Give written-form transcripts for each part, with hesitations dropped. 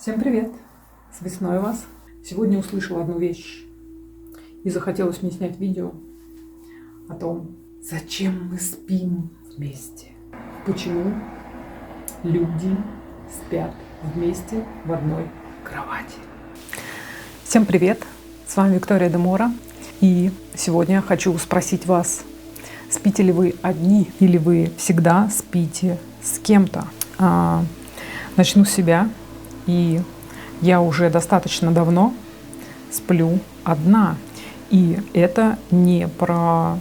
Всем привет! С весной вас! Сегодня услышала одну вещь и захотелось мне снять видео о том, зачем мы спим вместе. Почему люди спят вместе в одной кровати. Всем привет! С вами Виктория де Мора. И сегодня хочу спросить вас, спите ли вы одни или вы всегда спите с кем-то? Начну с себя. И я уже достаточно давно сплю одна. И это не про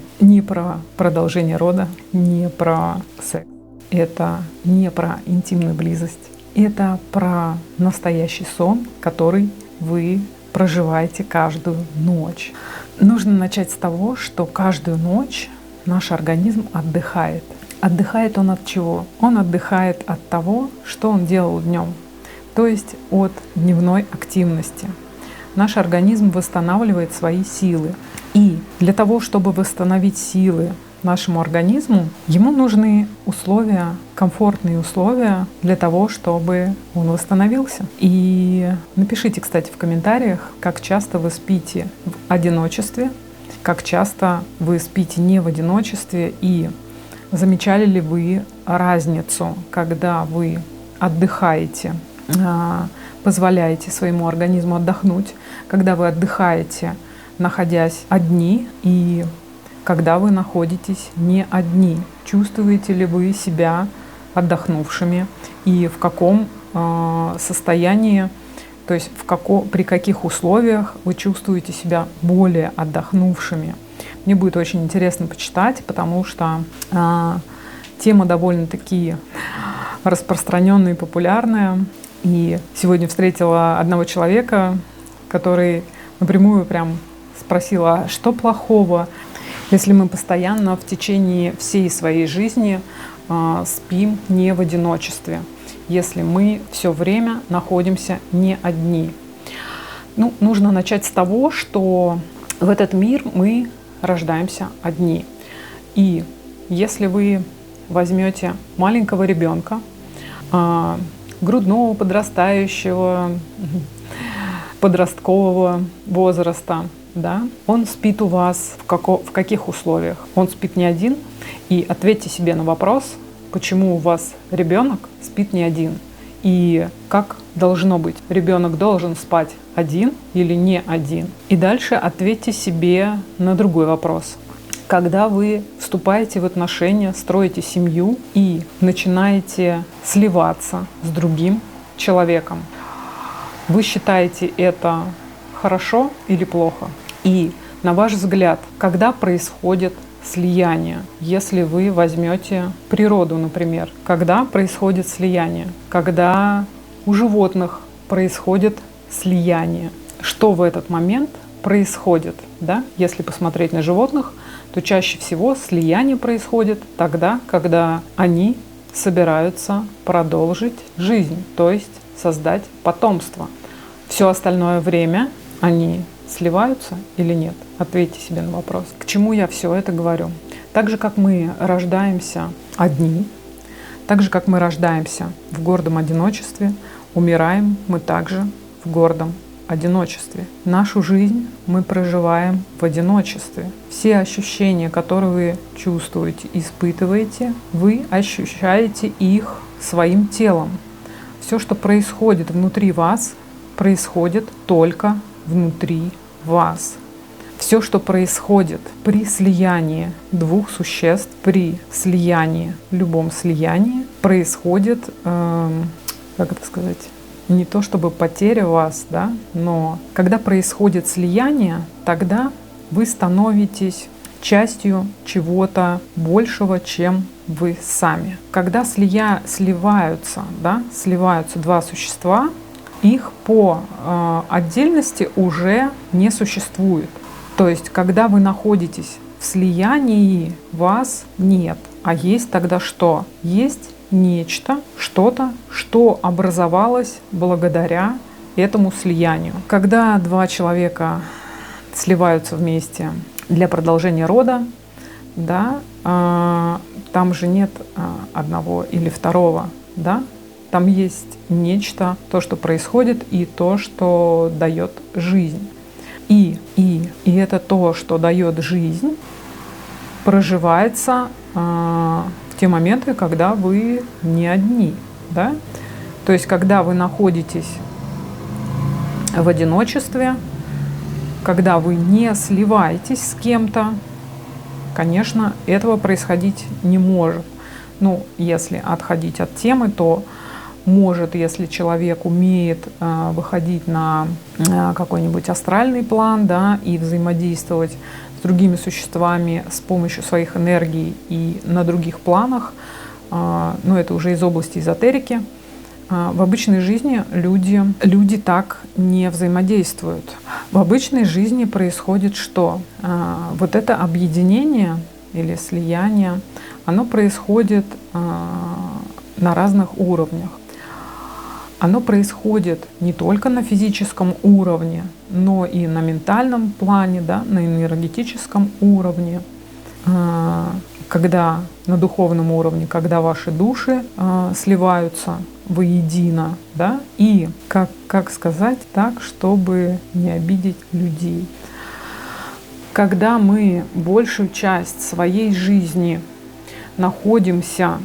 продолжение рода, не про секс. Это не про интимную близость. Это про настоящий сон, который вы проживаете каждую ночь. Нужно начать с того, что каждую ночь наш организм отдыхает. Отдыхает он от чего? Он отдыхает от того, что он делал днем. То есть от дневной активности. Наш организм восстанавливает свои силы. И для того, чтобы восстановить силы нашему организму, ему нужны условия, комфортные условия для того, чтобы он восстановился. И напишите, кстати, в комментариях, как часто вы спите в одиночестве, как часто вы спите не в одиночестве, и замечали ли вы разницу, когда вы отдыхаете, позволяете своему организму отдохнуть, когда вы отдыхаете, находясь одни, и когда вы находитесь не одни. Чувствуете ли вы себя отдохнувшими и в каком состоянии, то есть при каких условиях вы чувствуете себя более отдохнувшими. Мне будет очень интересно почитать, потому что тема довольно-таки распространенная и популярная. И сегодня встретила одного человека, который напрямую прям спросил, а что плохого, если мы постоянно в течение всей своей жизни спим не в одиночестве, если мы все время находимся не одни. Нужно начать с того, что в этот мир мы рождаемся одни. И если вы возьмете маленького ребенка, грудного, подрастающего, подросткового возраста, да, он спит у вас в каких условиях? Он спит не один. И ответьте себе на вопрос, почему у вас ребенок спит не один. И как должно быть? Ребенок должен спать один или не один? И дальше ответьте себе на другой вопрос. Когда вы вступаете в отношения, строите семью и начинаете сливаться с другим человеком, вы считаете это хорошо или плохо? И на ваш взгляд, когда происходит слияние? Если вы возьмете природу, например, когда происходит слияние? Когда у животных происходит слияние? Что в этот момент происходит? Да? Если посмотреть на животных, то чаще всего слияние происходит тогда, когда они собираются продолжить жизнь, то есть создать потомство. Все остальное время они сливаются или нет? Ответьте себе на вопрос. К чему я все это говорю? Так же, как мы рождаемся одни, так же, как мы рождаемся в гордом одиночестве, умираем мы также в гордом одиночестве. Нашу жизнь мы проживаем в одиночестве. Все ощущения, которые вы чувствуете, испытываете, вы ощущаете их своим телом. Все, что происходит внутри вас, происходит только внутри вас. Все, что происходит при слиянии двух существ, при слиянии, любом слиянии, происходит, как это сказать, не то чтобы потеря вас, да, но когда происходит слияние, тогда вы становитесь частью чего-то большего, чем вы сами. Когда сливаются два существа, их по отдельности уже не существует. То есть, когда вы находитесь в слиянии, вас нет. А есть тогда что? Есть нечто, что-то, что образовалось благодаря этому слиянию. Когда два человека сливаются вместе для продолжения рода, да, там же нет одного или второго, да, там есть нечто, то, что происходит, и то, что дает жизнь. И это то, что дает жизнь, проживается в те моменты, когда вы не одни, да? То есть, когда вы находитесь в одиночестве, когда вы не сливаетесь с кем-то, конечно, этого происходить не может. Ну, если отходить от темы, то может, если человек умеет выходить на какой-нибудь астральный план, да, и взаимодействовать с другими существами с помощью своих энергий и на других планах, но это уже из области эзотерики. В обычной жизни люди так не взаимодействуют. В обычной жизни происходит что? Вот это объединение или слияние, оно происходит на разных уровнях. Оно происходит не только на физическом уровне, но и на ментальном плане, да, на энергетическом уровне. Когда на духовном уровне, когда ваши души сливаются воедино, да, и как сказать так, чтобы не обидеть людей. Когда мы большую часть своей жизни находимся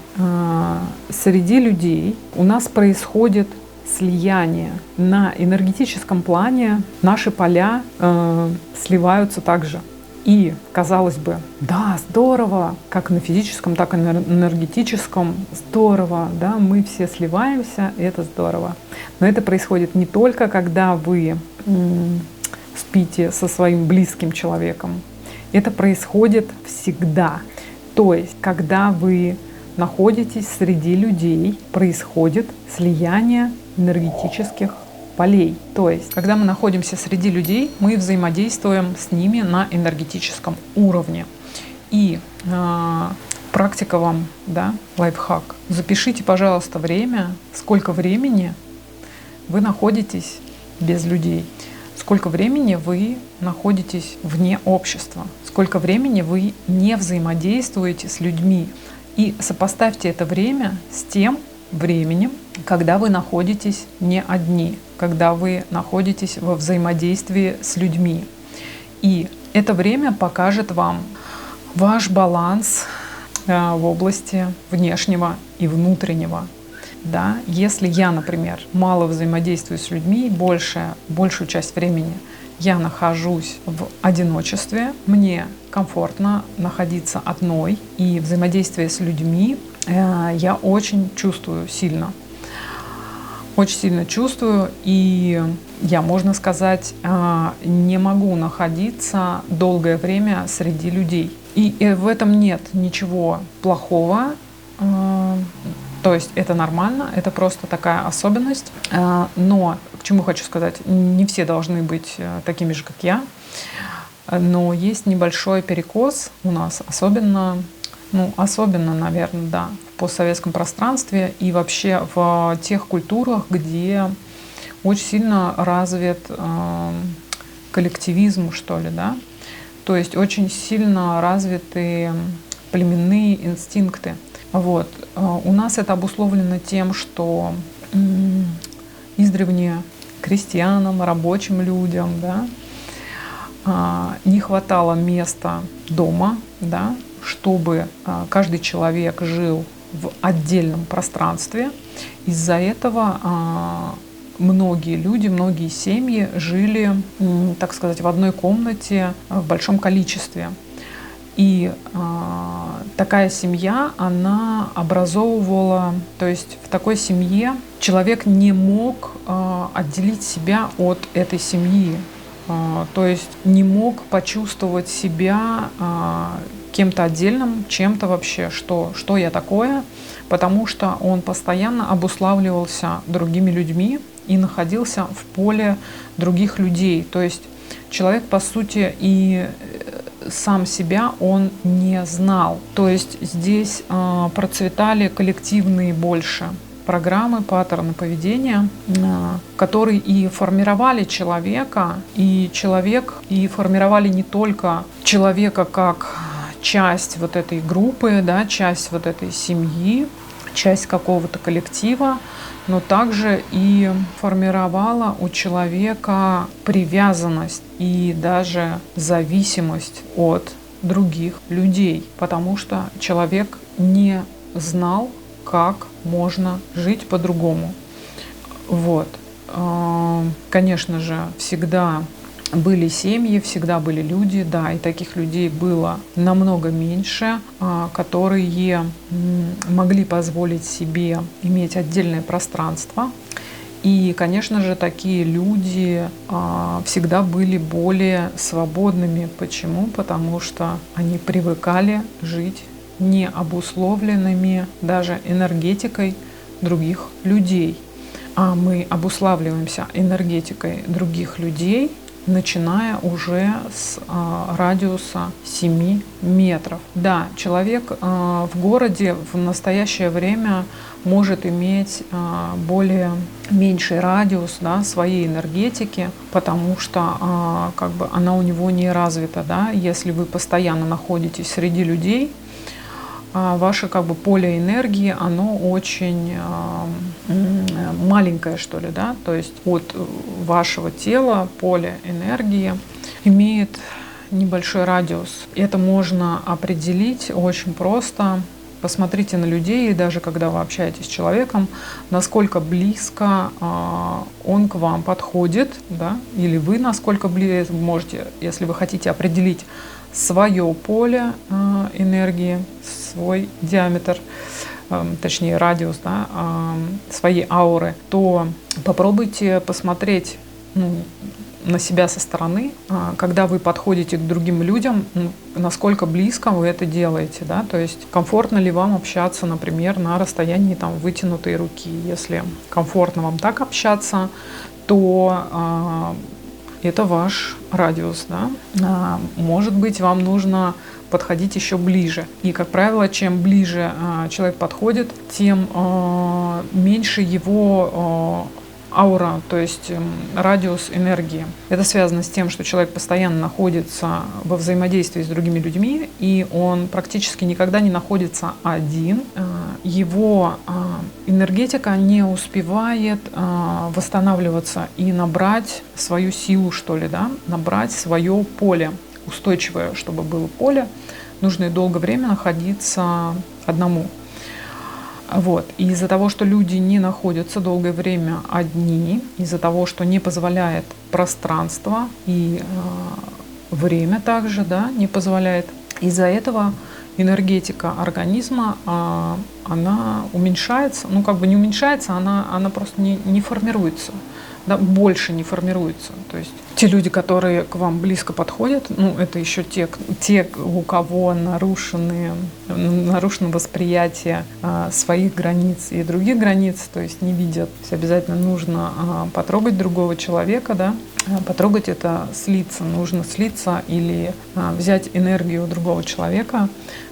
среди людей, у нас происходит слияние. На энергетическом плане наши поля сливаются также. И, казалось бы, да, здорово, как на физическом, так и на энергетическом, здорово, да, мы все сливаемся, это здорово. Но это происходит не только, когда вы спите со своим близким человеком. Это происходит всегда. То есть, когда вы находитесь среди людей, происходит слияние энергетических полей. То есть, когда мы находимся среди людей, мы взаимодействуем с ними на энергетическом уровне. И практика вам, да, лайфхак. Запишите, пожалуйста, время, сколько времени вы находитесь без людей, сколько времени вы находитесь вне общества, сколько времени вы не взаимодействуете с людьми. И сопоставьте это время с тем временем, когда вы находитесь не одни, когда вы находитесь во взаимодействии с людьми. И это время покажет вам ваш баланс в области внешнего и внутреннего. Да? Если я, например, мало взаимодействую с людьми, большую часть времени я нахожусь в одиночестве, мне комфортно находиться одной, и взаимодействие с людьми я очень чувствую сильно. Очень сильно чувствую, и я, можно сказать, не могу находиться долгое время среди людей. И в этом нет ничего плохого, то есть это нормально, это просто такая особенность. Но к чему хочу сказать, не все должны быть такими же, как я, но есть небольшой перекос у нас, особенно, наверное, да, в постсоветском пространстве и вообще в тех культурах, где очень сильно развит коллективизм, что ли, да, то есть очень сильно развиты племенные инстинкты. Вот. У нас это обусловлено тем, что издревле крестьянам, рабочим людям, да, не хватало места дома, да, чтобы каждый человек жил в отдельном пространстве. Из-за этого многие люди, многие семьи жили, так сказать, в одной комнате в большом количестве. И такая семья, она образовывала, то есть в такой семье человек не мог отделить себя от этой семьи, то есть не мог почувствовать себя кем-то отдельным, чем-то вообще, что я такое, потому что он постоянно обуславливался другими людьми и находился в поле других людей. То есть человек, по сути, и сам себя он не знал. То есть здесь процветали коллективные больше программы, паттерны поведения, которые и формировали человека, и формировали не только человека как часть вот этой группы, да, часть вот этой семьи, часть какого-то коллектива, но также и формировала у человека привязанность и даже зависимость от других людей, потому что человек не знал, как можно жить по-другому. Вот. Конечно же, всегда были семьи, всегда были люди, да, и таких людей было намного меньше, которые могли позволить себе иметь отдельное пространство. И, конечно же, такие люди всегда были более свободными. Почему? Потому что они привыкали жить не обусловленными даже энергетикой других людей. А мы обуславливаемся энергетикой других людей, начиная уже с радиуса 7 метров. Да, человек в городе в настоящее время может иметь более меньший радиус, да, своей энергетики, потому что как бы она у него не развита. Да? Если вы постоянно находитесь среди людей, ваше как бы поле энергии, оно очень маленькое, что ли, да, то есть от вашего тела поле энергии имеет небольшой радиус. Это можно определить очень просто. Посмотрите на людей, и даже когда вы общаетесь с человеком, насколько близко он к вам подходит, да, или вы насколько близко можете, если вы хотите определить свое поле энергии, свой диаметр, точнее радиус, да, своей ауры, то попробуйте посмотреть на себя со стороны, когда вы подходите к другим людям, насколько близко вы это делаете, да, то есть комфортно ли вам общаться, например, на расстоянии там вытянутой руки. Если комфортно вам так общаться, то это ваш радиус, да. Может быть, вам нужно подходить еще ближе. И, как правило, чем ближе человек подходит, тем меньше его аура, то есть радиус энергии. Это связано с тем, что человек постоянно находится во взаимодействии с другими людьми, и он практически никогда не находится один. Его энергетика не успевает восстанавливаться и набрать свою силу, что ли, да? Набрать свое поле. Устойчивое, чтобы было поле, нужно и долгое время находиться одному. Вот. И из-за того, что люди не находятся долгое время одни, из-за того, что не позволяет пространство и время также, да, не позволяет, из-за этого энергетика организма, она уменьшается, ну как бы не уменьшается, она просто не формируется. Да, больше не формируется. То есть те люди, которые к вам близко подходят, ну, это еще те, у кого нарушено восприятие своих границ и других границ, то есть не видят. То есть обязательно нужно потрогать другого человека, да, потрогать это, слиться. Нужно слиться или взять энергию другого человека.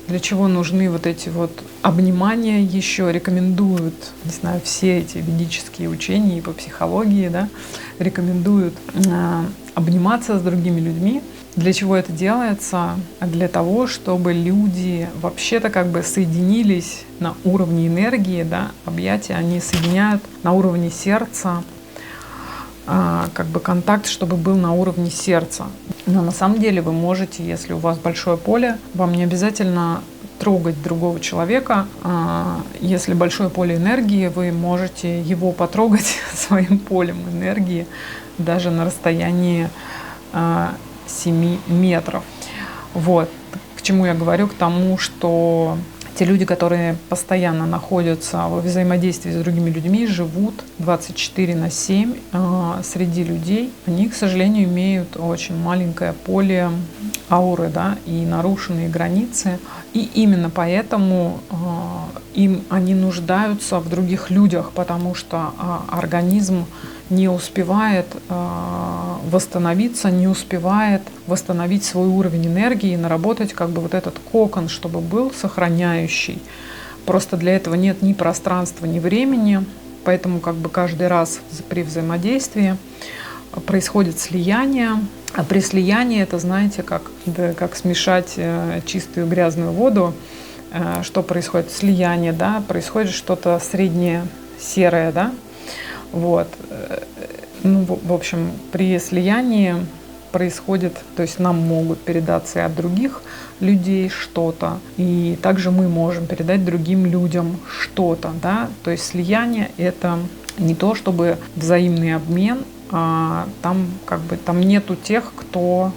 Для чего нужны вот эти вот обнимания, еще рекомендуют, не знаю, все эти ведические учения и по психологии, да, рекомендуют обниматься с другими людьми. Для чего это делается? Для того, чтобы люди вообще-то как бы соединились на уровне энергии, да, объятия, они соединяют на уровне сердца, как бы контакт, чтобы был на уровне сердца. Но на самом деле вы можете, если у вас большое поле, вам не обязательно трогать другого человека. Если большое поле энергии, вы можете его потрогать своим полем энергии даже на расстоянии 7 метров. Вот. К чему я говорю? К тому, что те люди, которые постоянно находятся во взаимодействии с другими людьми, живут 24/7 среди людей, они, к сожалению, имеют очень маленькое поле ауры, да, и нарушенные границы. И именно поэтому они нуждаются в других людях, потому что организм не успевает восстановиться, не успевает восстановить свой уровень энергии и наработать как бы вот этот кокон, чтобы был сохраняющий. Просто для этого нет ни пространства, ни времени, поэтому как бы каждый раз при взаимодействии происходит слияние. А при слиянии это, знаете, как смешать чистую и грязную воду. что происходит? Слияние, да, происходит что-то среднее серое, да, вот. Ну, в общем, при слиянии происходит, то есть нам могут передаться и от других людей что-то, и также мы можем передать другим людям что-то, да, то есть слияние — это не то чтобы взаимный обмен, а там там нету тех, кто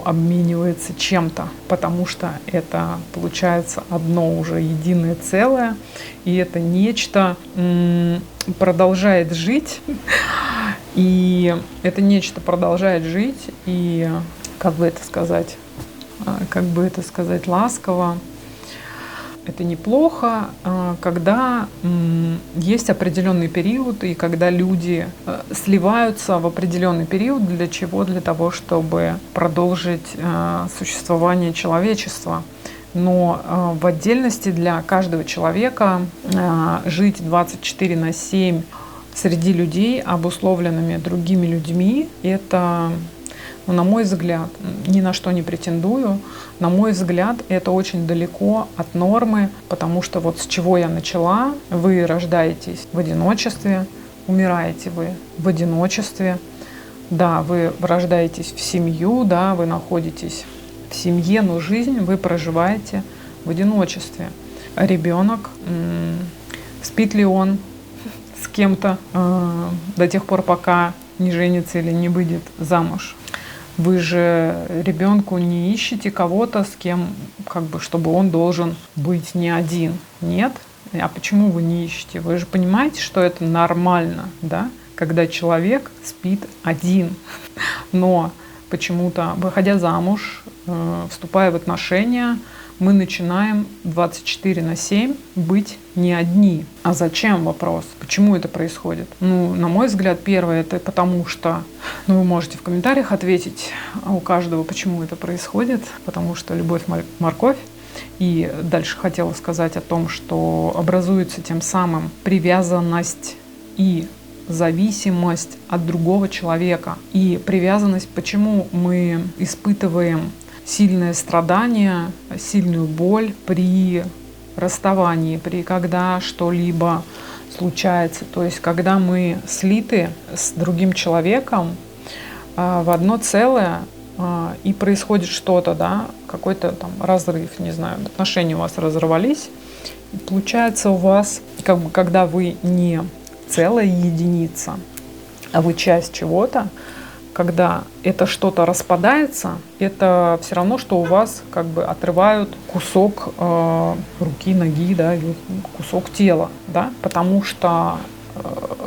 обменивается чем-то, потому что это получается одно уже единое целое, и это нечто продолжает жить, и это нечто продолжает жить, и как бы это сказать ласково, это неплохо, когда есть определенный период, и когда люди сливаются в определенный период. Для чего? Для того, чтобы продолжить существование человечества. Но в отдельности для каждого человека жить 24/7 среди людей, обусловленными другими людьми, это, на мой взгляд, ни на что не претендую, на мой взгляд, это очень далеко от нормы, потому что вот с чего я начала: вы рождаетесь в одиночестве, умираете вы в одиночестве, да, вы рождаетесь в семью, да, вы находитесь в семье, но жизнь вы проживаете в одиночестве. Ребенок, спит ли он с кем-то до тех пор, пока не женится или не выйдет замуж? Вы же ребенку не ищете кого-то, с кем, чтобы он должен быть не один. Нет? А почему вы не ищете? Вы же понимаете, что это нормально, да? Когда человек спит один. Но почему-то, выходя замуж, вступая в отношения, мы начинаем 24/7 быть не одни. А зачем, вопрос? Почему это происходит? Ну, на мой взгляд, первое — это потому что, вы можете в комментариях ответить у каждого, почему это происходит, потому что любовь — морковь. И дальше хотела сказать о том, что образуется тем самым привязанность и зависимость от другого человека. И привязанность, почему мы испытываем сильное страдание, сильную боль при расставании, когда что-либо случается. То есть когда мы слиты с другим человеком в одно целое, и происходит что-то, да, какой-то там разрыв, не знаю, отношения у вас разорвались, и получается у вас, когда вы не целая единица, а вы часть чего-то, когда это что-то распадается, это все равно, что у вас отрывают кусок руки, ноги, да, или кусок тела, да, потому что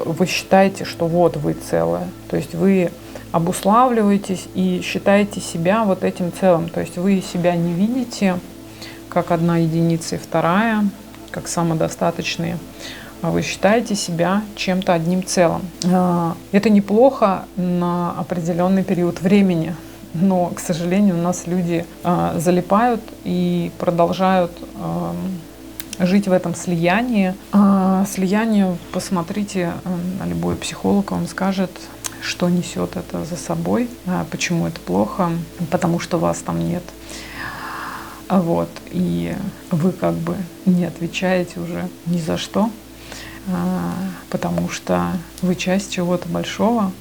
вы считаете, что вот вы целое. То есть вы обуславливаетесь и считаете себя вот этим целым. То есть вы себя не видите как одна единица и вторая, как самодостаточные, а вы считаете себя чем-то одним целым. Это неплохо на определенный период времени, но, к сожалению, у нас люди залипают и продолжают жить в этом слиянии. Слияние, посмотрите, любой психолог вам скажет, что несет это за собой, почему это плохо, потому что вас там нет. Вот, и вы не отвечаете уже ни за что, потому что вы часть чего-то большого,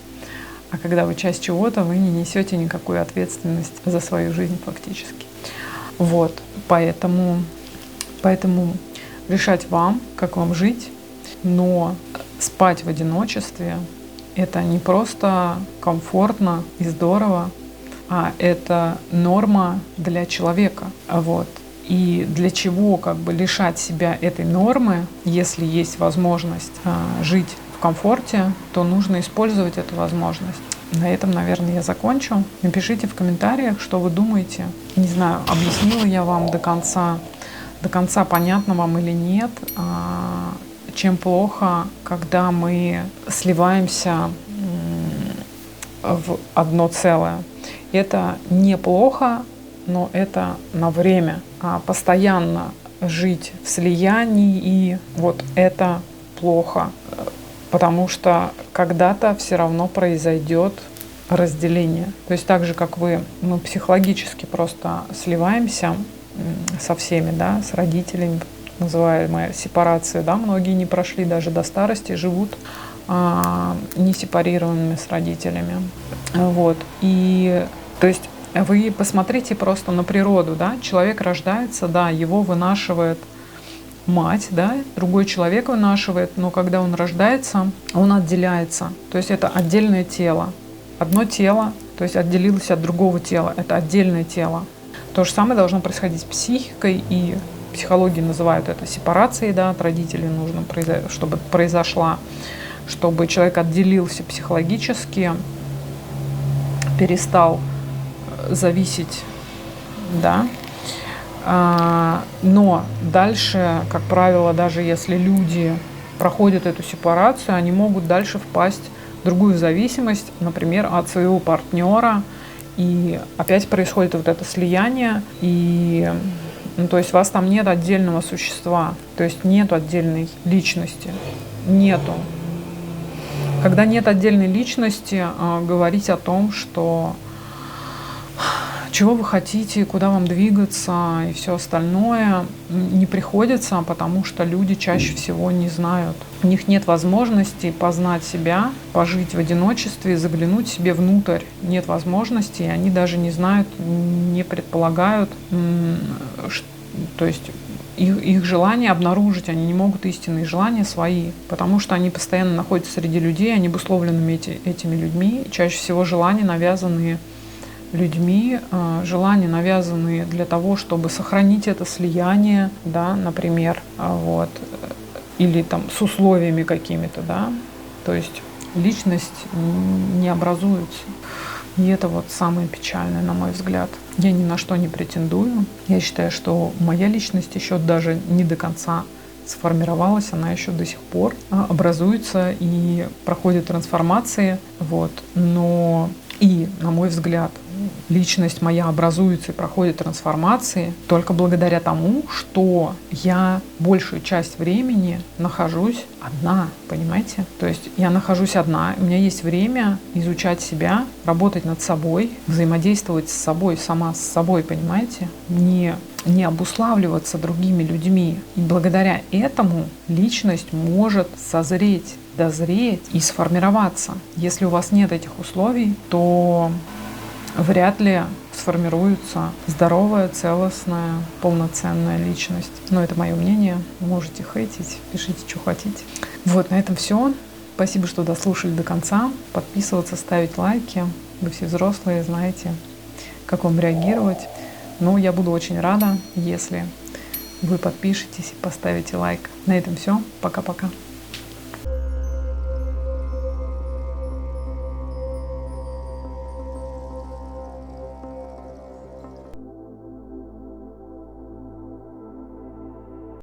а когда вы часть чего-то, вы не несете никакую ответственность за свою жизнь фактически. Вот, поэтому решать вам, как вам жить, но спать в одиночестве — это не просто комфортно и здорово, а это норма для человека. Вот. И для чего лишать себя этой нормы, если есть возможность жить в комфорте, то нужно использовать эту возможность. На этом, наверное, я закончу. Напишите в комментариях, что вы думаете. Не знаю, объяснила я вам до конца понятно вам или нет, чем плохо, когда мы сливаемся в одно целое. Это неплохо, но это на время. А постоянно жить в слиянии, и вот это плохо, потому что когда-то все равно произойдет разделение. То есть так же, как мы психологически просто сливаемся со всеми, да, с родителями, называемая сепарация, да, многие не прошли даже до старости, живут не сепарированными с родителями. Вот. И, то есть, вы посмотрите просто на природу, да, человек рождается, да, его вынашивает мать, да, другой человек вынашивает, но когда он рождается, он отделяется. То есть это отдельное тело. Одно тело, то есть отделилось от другого тела, это отдельное тело. То же самое должно происходить с психикой, и психологи называют это сепарацией, да, от родителей нужно, чтобы произошла, чтобы человек отделился психологически, перестал зависеть, да. Но дальше, как правило, даже если люди проходят эту сепарацию, они могут дальше впасть в другую зависимость, например, от своего партнера, и опять происходит вот это слияние, и, ну, то есть у вас там нет отдельного существа, то есть нет отдельной личности, нету. Когда нет отдельной личности, говорить о том, что чего вы хотите, куда вам двигаться и все остальное не приходится, потому что люди чаще всего не знают. У них нет возможности познать себя, пожить в одиночестве, заглянуть себе внутрь. Нет возможности, и они даже не знают, не предполагают, то есть их желания обнаружить, они не могут истинные желания свои, потому что они постоянно находятся среди людей, они обусловлены этими людьми, чаще всего желания навязанные людьми, желания навязанные для того, чтобы сохранить это слияние, да, например, вот, или там с условиями какими-то, да, то есть личность не образуется. И это вот самое печальное, на мой взгляд. Я ни на что не претендую. Я считаю, что моя личность еще даже не до конца сформировалась, она еще до сих пор образуется и проходит трансформации, вот, но и, на мой взгляд, личность моя образуется и проходит трансформации только благодаря тому, что я большую часть времени нахожусь одна, понимаете? То есть я нахожусь одна, у меня есть время изучать себя, работать над собой, взаимодействовать с собой, сама с собой, понимаете? Не обуславливаться другими людьми. И благодаря этому личность может созреть, дозреть и сформироваться. Если у вас нет этих условий, то вряд ли сформируется здоровая, целостная, полноценная личность. Но это мое мнение. Можете хейтить, пишите, что хотите. Вот, на этом все. Спасибо, что дослушали до конца. Подписываться, ставить лайки. Вы все взрослые, знаете, как вам реагировать. Но я буду очень рада, если вы подпишетесь и поставите лайк. На этом все. Пока-пока.